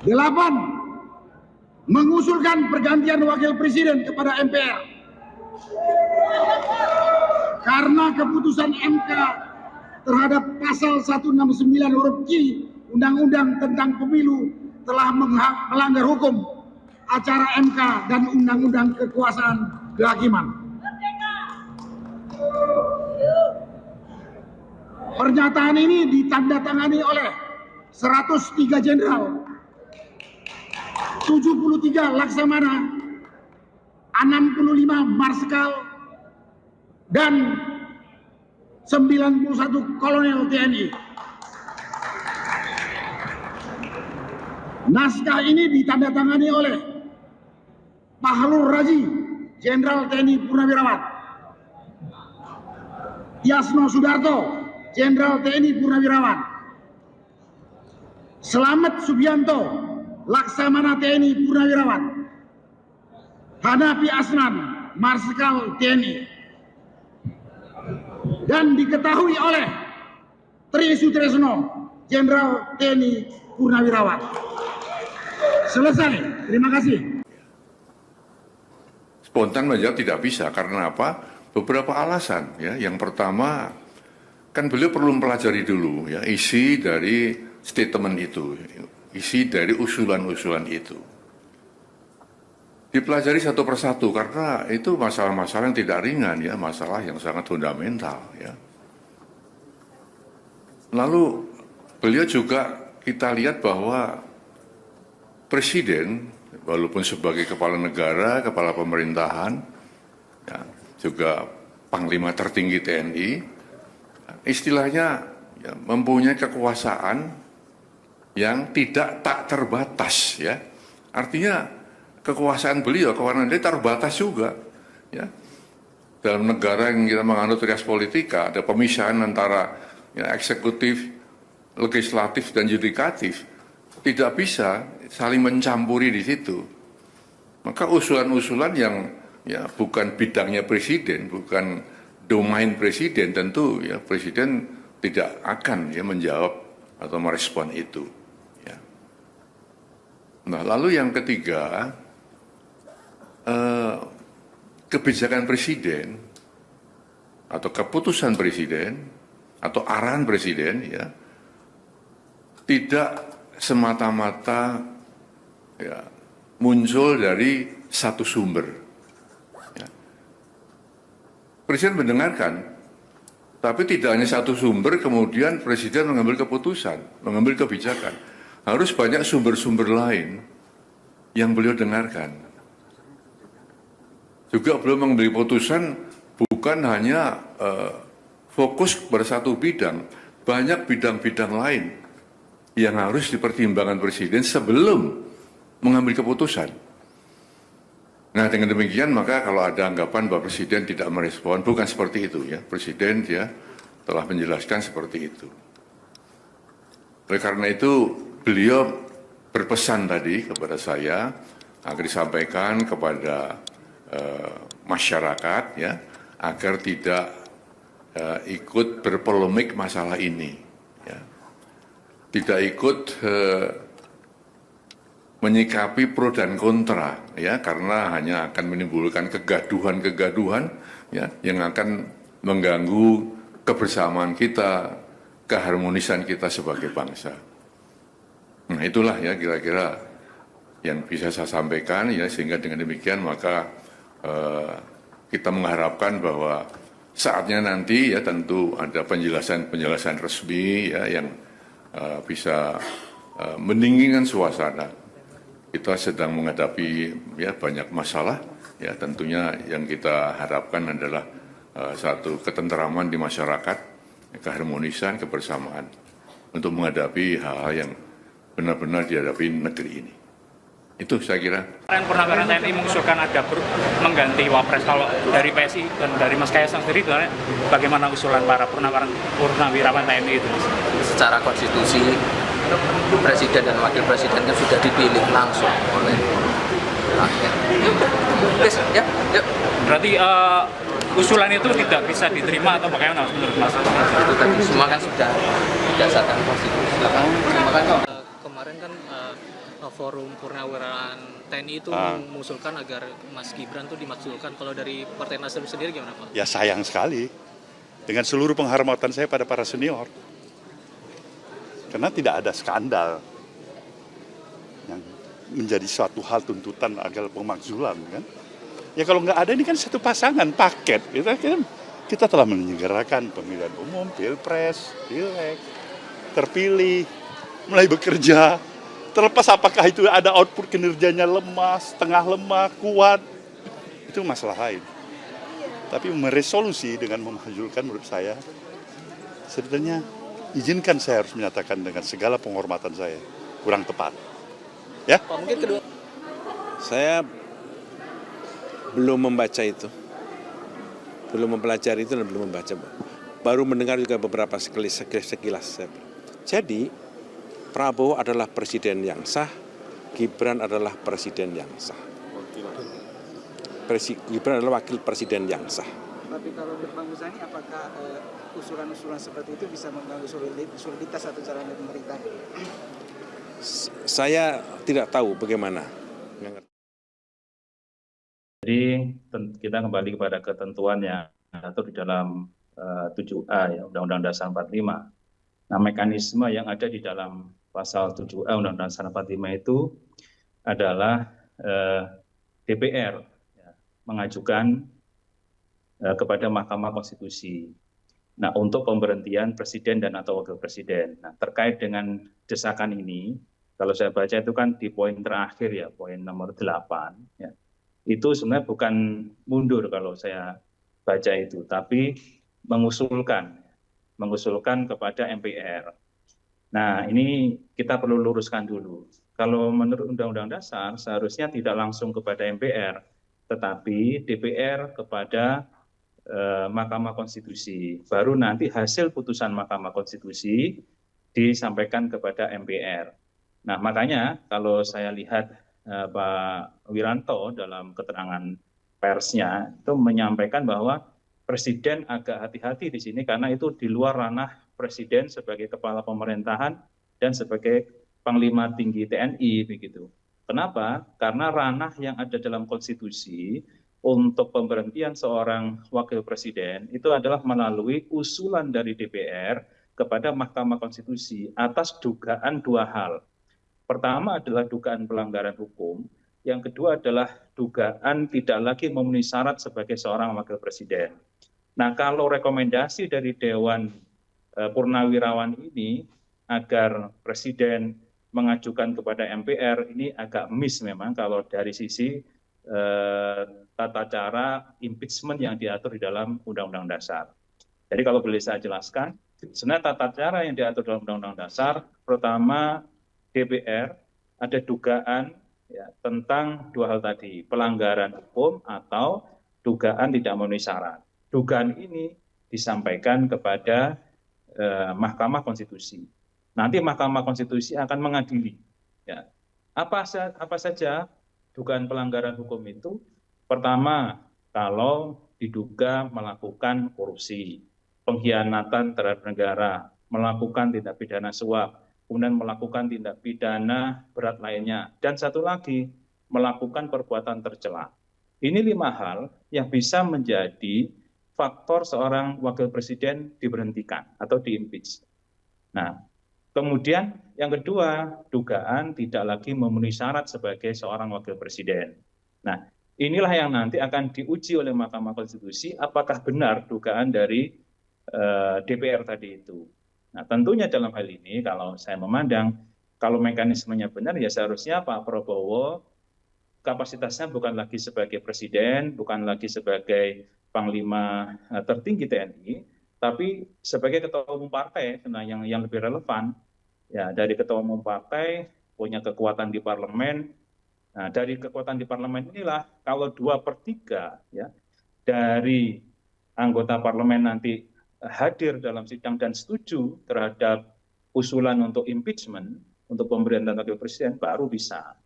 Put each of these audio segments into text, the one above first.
8. Mengusulkan pergantian wakil presiden kepada MPR. Karena keputusan MK terhadap pasal 169 huruf Q Undang-Undang tentang Pemilu telah melanggar hukum acara MK dan Undang-Undang Kekuasaan Kehakiman. Pernyataan ini ditandatangani oleh 103 jenderal, 73 laksamana, 65 marskal, dan 91 kolonel TNI. Naskah ini ditandatangani oleh Fahrul Razi, Jenderal TNI Purnawirawan, Yasno Sudarto, Jenderal TNI Purnawirawan, Slamet Subianto, Laksamana TNI Purnawirawan, Hanafi Asnan, Marskal TNI, dan diketahui oleh Tri Sutresno, Jenderal TNI Purnawirawan. Selesai. Terima kasih. Spontan menjawab tidak bisa karena apa? Beberapa alasan ya. Yang pertama kan beliau perlu mempelajari dulu ya isi dari statement itu, isi dari usulan-usulan itu. Dipelajari satu persatu karena itu masalah-masalah yang tidak ringan ya, masalah yang sangat fundamental ya. Lalu beliau juga kita lihat bahwa Presiden, walaupun sebagai kepala negara, kepala pemerintahan, ya, juga Panglima tertinggi TNI, istilahnya ya, mempunyai kekuasaan yang tidak tak terbatas, ya. Artinya kekuasaan beliau, kewenangan dia terbatas juga, ya. Dalam negara yang kita menganut res politika, ada pemisahan antara ya, eksekutif, legislatif dan yudikatif. Tidak bisa saling mencampuri di situ. Maka usulan-usulan yang ya bukan bidangnya presiden, bukan domain presiden, tentu ya presiden tidak akan ya menjawab atau merespon itu. Ya. Nah, lalu yang ketiga, kebijakan presiden atau keputusan presiden atau arahan presiden ya tidak semata-mata ya, muncul dari satu sumber. Ya. Presiden mendengarkan, tapi tidak hanya satu sumber, kemudian Presiden mengambil keputusan, mengambil kebijakan. Harus banyak sumber-sumber lain yang beliau dengarkan. Juga beliau mengambil keputusan bukan hanya fokus pada satu bidang, banyak bidang-bidang lain yang harus dipertimbangkan Presiden sebelum mengambil keputusan. Nah, dengan demikian maka kalau ada anggapan bahwa Presiden tidak merespon, bukan seperti itu ya. Presiden ya telah menjelaskan seperti itu. Oleh karena itu beliau berpesan tadi kepada saya agar disampaikan kepada masyarakat ya agar tidak ikut berpolemik masalah ini. Tidak ikut menyikapi pro dan kontra ya karena hanya akan menimbulkan kegaduhan-kegaduhan ya yang akan mengganggu kebersamaan kita, keharmonisan kita sebagai bangsa. Nah, itulah ya kira-kira yang bisa saya sampaikan ya sehingga dengan demikian maka kita mengharapkan bahwa saatnya nanti ya tentu ada penjelasan-penjelasan resmi ya yang bisa mendinginkan suasana. Kita sedang menghadapi ya banyak masalah ya tentunya yang kita harapkan adalah satu ketenteraman di masyarakat, keharmonisan, kebersamaan untuk menghadapi hal-hal yang benar-benar dihadapi negeri ini. Itu saya kira. Purnawirawan TNI mengusulkan ada mengganti Wapres. Kalau dari PSI dan dari Mas Kaisang sendiri, bagaimana usulan para purnawirawan TNI itu? Secara konstitusi, Presiden dan Wakil Presiden kan sudah dipilih langsung oleh rakyat. Yes, ya, yuk. Berarti usulan itu tidak bisa diterima atau bagaimana menurut Mas? Itu tadi semua kan sudah berdasarkan konstitusi. Kemarin kan Forum Purnawirawan TNI itu mengusulkan agar Mas Gibran tuh dimaksudkan. Kalau dari Partai Nasdem sendiri gimana, Pak? Ya sayang sekali, dengan seluruh penghormatan saya pada para senior, karena tidak ada skandal yang menjadi suatu hal tuntutan agar pemakzulan, kan? Ya kalau nggak ada, ini kan satu pasangan paket. Kita telah menyelenggarakan pemilihan umum, pilpres, pileg, terpilih, mulai bekerja. Terlepas apakah itu ada output kinerjanya lemah, setengah lemah, kuat, itu masalah lain. Tapi meresolusi dengan memajulkan menurut saya, sebetulnya izinkan saya harus menyatakan dengan segala penghormatan saya, kurang tepat. Ya? Pak, mungkin kedua. Saya belum membaca itu, belum mempelajari itu dan belum membaca. Baru mendengar juga beberapa sekilas. Jadi Prabowo adalah presiden yang sah, Gibran adalah presiden yang sah. Gibran adalah wakil presiden yang sah. Tapi kalau menurut Bang Muzani, apakah usulan-usulan seperti itu bisa mengganggu soliditas atau jalannya pemerintah? Saya tidak tahu bagaimana. Jadi kita kembali kepada ketentuan yang diatur di dalam 7A ya, Undang-Undang Dasar 45. Nah, mekanisme yang ada di dalam pasal 7A Undang-Undang Dasar 45 itu adalah DPR ya, mengajukan kepada Mahkamah Konstitusi. Nah, untuk pemberhentian presiden dan atau wakil presiden. Nah, terkait dengan desakan ini, kalau saya baca itu kan di poin terakhir ya, poin nomor 8 ya. Itu sebenarnya bukan mundur kalau saya baca itu, tapi mengusulkan kepada MPR. Nah, ini kita perlu luruskan dulu. Kalau menurut Undang-Undang Dasar, seharusnya tidak langsung kepada MPR, tetapi DPR kepada Mahkamah Konstitusi. Baru nanti hasil putusan Mahkamah Konstitusi disampaikan kepada MPR. Nah, makanya kalau saya lihat Pak Wiranto dalam keterangan persnya itu menyampaikan bahwa Presiden agak hati-hati di sini karena itu di luar ranah Presiden sebagai kepala pemerintahan dan sebagai Panglima Tinggi TNI begitu. Kenapa? Karena ranah yang ada dalam konstitusi untuk pemberhentian seorang wakil presiden itu adalah melalui usulan dari DPR kepada Mahkamah Konstitusi atas dugaan dua hal. Pertama adalah dugaan pelanggaran hukum, yang kedua adalah dugaan tidak lagi memenuhi syarat sebagai seorang wakil presiden. Nah, kalau rekomendasi dari Dewan Purnawirawan ini agar Presiden mengajukan kepada MPR ini agak miss memang kalau dari sisi tata cara impeachment yang diatur di dalam Undang-Undang Dasar. Jadi kalau boleh saya jelaskan, sebenarnya tata cara yang diatur dalam Undang-Undang Dasar, pertama DPR ada dugaan ya, tentang dua hal tadi, pelanggaran hukum atau dugaan tidak memenuhi syarat. Dugaan ini disampaikan kepada Mahkamah Konstitusi. Nanti Mahkamah Konstitusi akan mengadili. Ya. Apa saja dugaan pelanggaran hukum itu? Pertama, kalau diduga melakukan korupsi, pengkhianatan terhadap negara, melakukan tindak pidana suap, kemudian melakukan tindak pidana berat lainnya, dan satu lagi, melakukan perbuatan tercela. Ini 5 hal yang bisa menjadi faktor seorang wakil presiden diberhentikan atau diimpeach. Nah, kemudian yang kedua, dugaan tidak lagi memenuhi syarat sebagai seorang wakil presiden. Nah, inilah yang nanti akan diuji oleh Mahkamah Konstitusi apakah benar dugaan dari DPR tadi itu. Nah, tentunya dalam hal ini kalau saya memandang, kalau mekanismenya benar ya seharusnya Pak Prabowo kapasitasnya bukan lagi sebagai presiden, bukan lagi sebagai Panglima tertinggi TNI, tapi sebagai ketua umum partai yang lebih relevan. Ya, dari ketua umum partai punya kekuatan di parlemen. Nah, dari kekuatan di parlemen inilah kalau 2/3 ya dari anggota parlemen nanti hadir dalam sidang dan setuju terhadap usulan untuk impeachment, untuk pemberhentian wakil presiden, baru bisa.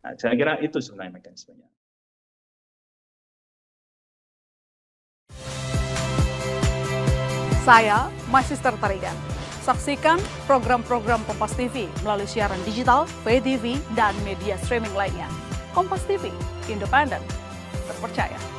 Nah, saya kira itu sebenarnya mekanismenya. Saya Magister Tarigan. Saksikan program-program Kompas TV melalui siaran digital, pay TV, dan media streaming lainnya. Kompas TV, independen, terpercaya.